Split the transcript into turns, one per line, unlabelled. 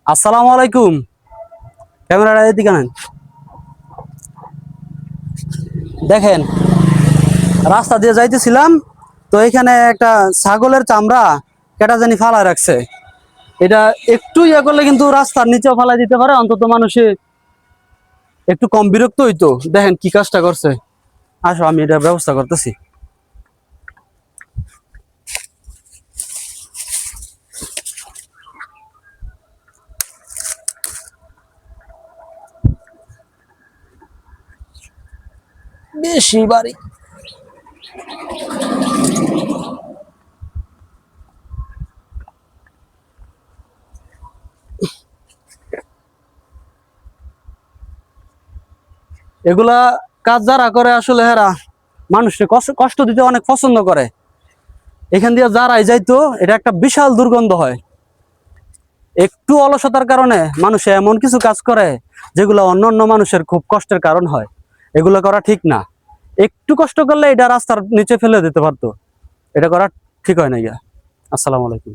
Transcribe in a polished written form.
আসসালামু আলাইকুম। ক্যামেরাটা এদিকে আনেন। দেখেন, রাস্তা দিয়ে যাইতেছিলাম, তো এখানে একটা ছাগলের চামড়া কেটা জানি ফালায় রাখছে। এটা একটু ইয়ে করলে কিন্তু রাস্তার নিচেও ফালাই দিতে পারে, অন্তত মানুষে একটু কম বিরক্ত হইতো। দেখেন কি কাজটা করছে। আসো, আমি এটা ব্যবস্থা করতেছি। বেশি বাড়ি এগুলা কাজ যারা করে আসলে হেরা মানুষকে কষ্ট কষ্ট দিতে অনেক পছন্দ করে। এখান দিয়ে যারাই যাইতো, এটা একটা বিশাল দুর্গন্ধ হয়। একটু অলসতার কারণে মানুষে এমন কিছু কাজ করে যেগুলো অন্য অন্য মানুষের খুব কষ্টের কারণ হয়। এগুলো করা ঠিক না। একটু কষ্ট করলে এটা রাস্তার নিচে ফেলে দিতে পারতো। এটা করা ঠিক হয় না। গিয়া আসসালামু আলাইকুম।